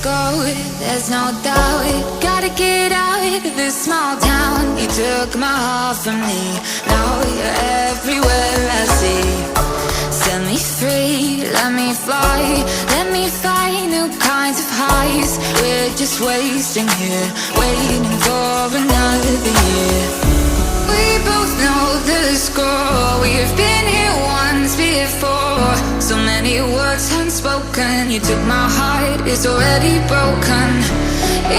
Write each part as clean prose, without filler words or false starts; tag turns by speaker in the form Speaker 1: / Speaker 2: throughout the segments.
Speaker 1: go, there's no doubt. Gotta get out of this small town. You took my heart from me, now you're everywhere I see. Set me free, let me fly, let me find new kinds of highs. We're just wasting here, waiting for another year. We both know the score, we've been here once before. So many words unspoken, you took my heart, it's already broken.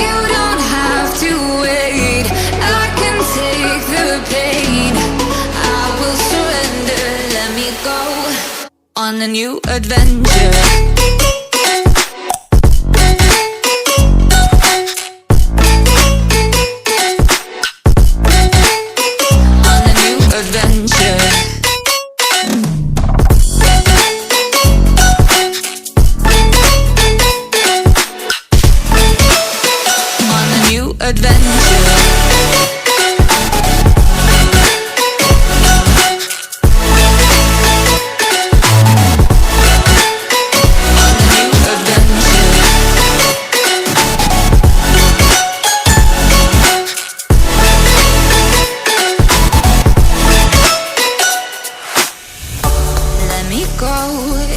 Speaker 1: You don't have to wait, I can take the pain. I will surrender, let me go on a new adventure.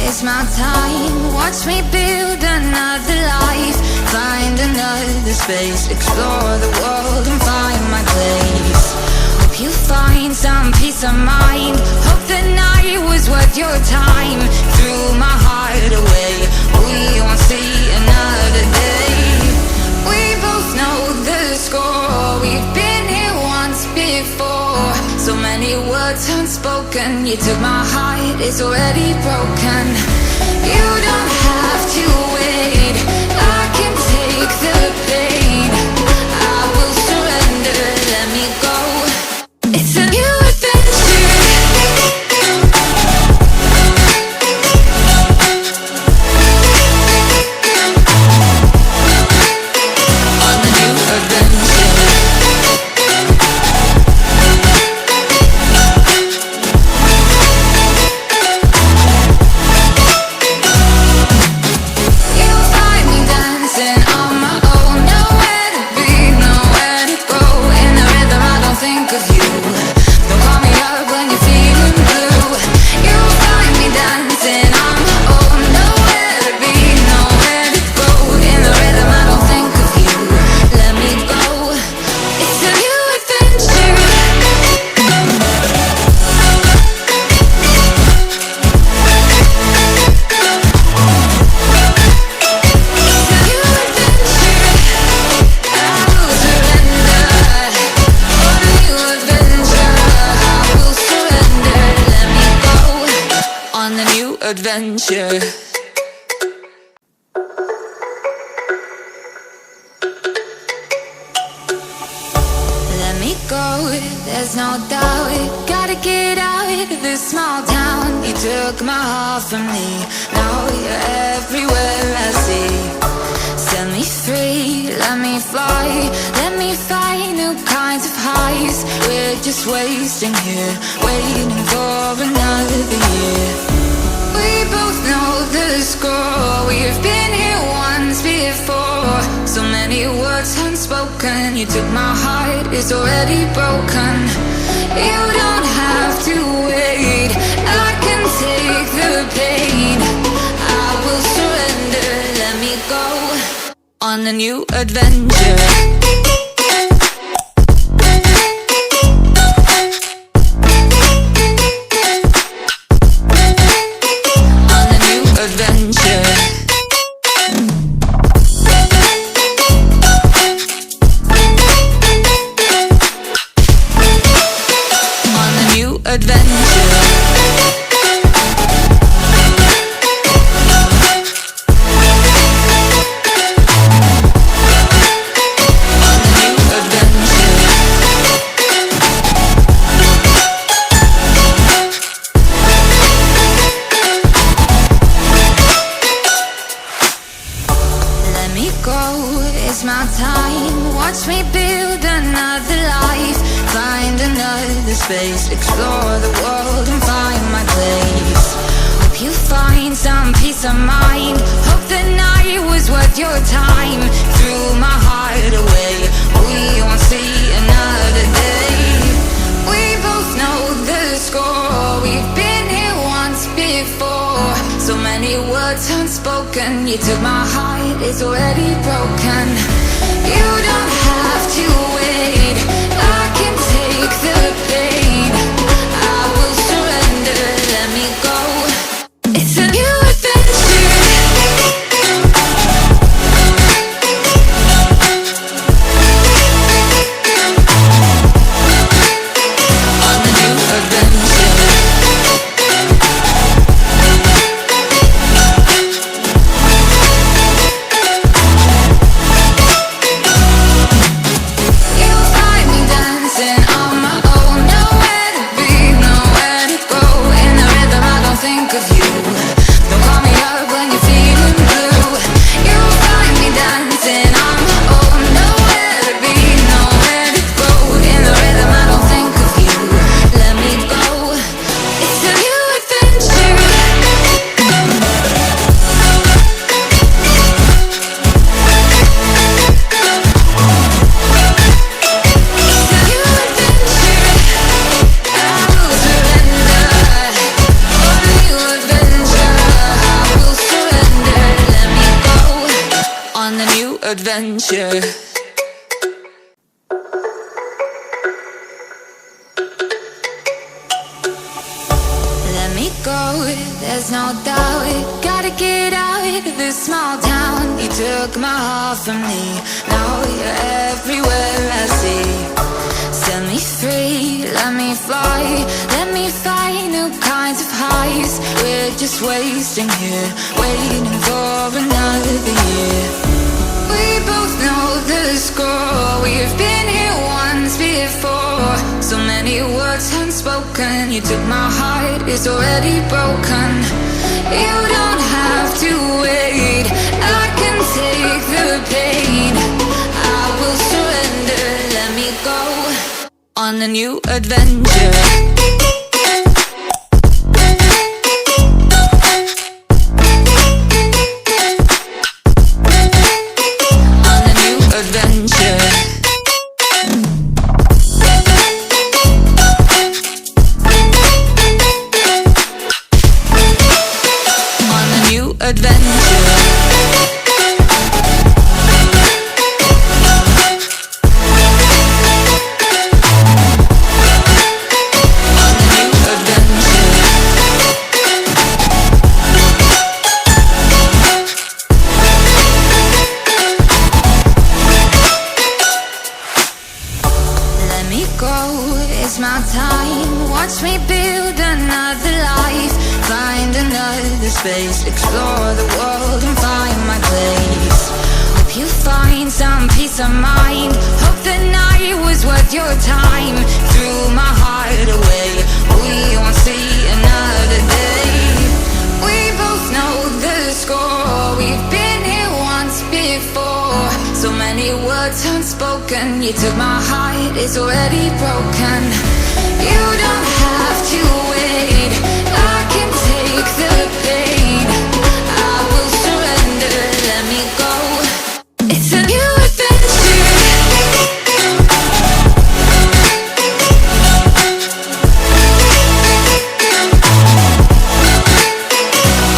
Speaker 1: It's my time, watch me build another life. Find another space, explore the world and find my place. Hope you find some peace of mind. Hope the night was worth your time. Threw my heart away, we won't see another day. We both know the score, we've been here once before. So many words unspoken, you took my heart, it's already broken. You don't have to wait, I can take the pain. I will surrender, let me go. It's a new adventure. On a new adventure. Adventure. Let me go, there's no doubt. Gotta get out of this small town. You took my heart from me, now you're everywhere I see. Set me free, let me fly, let me find new kinds of highs. We're just wasting here, waiting for another year. We both know the score, we've been here once before. So many words unspoken, you took my heart, it's already broken. You don't have to wait, I can take the pain. I will surrender, let me go on a new adventure. It's my time, watch me build another life. Find another space, explore the world and find my place. Hope you find some peace of mind. Hope the night was worth your time. many words unspoken. You took my heart, it's already broken. You don't have to wait, I can take the pain. I will surrender, let me go. It's a new adventure. On the new adventure. Adventure. Let me go, there's no doubt. Gotta get out of this small town. You took my heart from me, now you're everywhere I see. Set me free, let me fly. Let me find new kinds of highs. We're just wasting here, waiting for another year. We both know the score. We've been here once before. So many words unspoken. You took my heart, it's already broken. You don't have to wait, I can take the pain. I will surrender, let me go on a new adventure. Space, explore the world and find my place. Hope you find some peace of mind. Hope the night was worth your time. Threw my heart away, we won't see another day. We both know the score. We've been here once before. So many words unspoken. You took my heart, it's already broken. You don't have to wait, I can take the pain. I will surrender, let me go. It's a new adventure.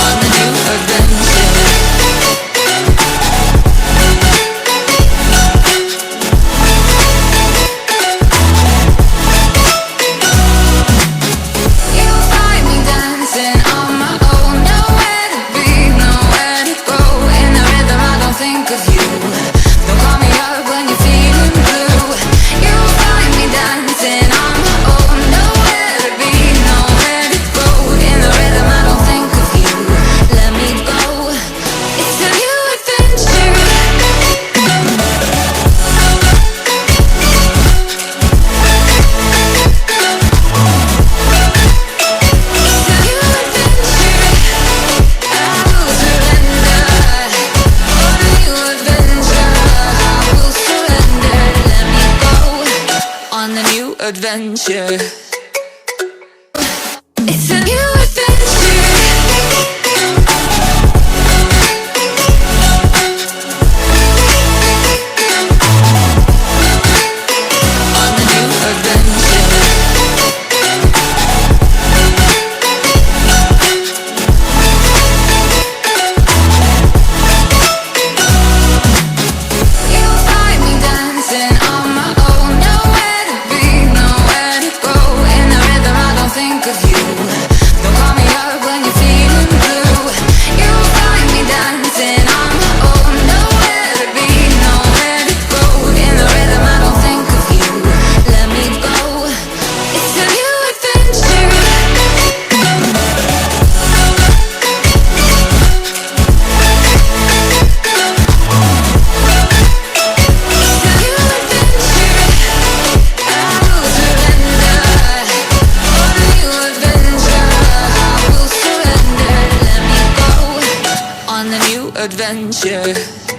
Speaker 1: On the new adventure. Adventure. It's a new adventure. On the new adventure. adventure.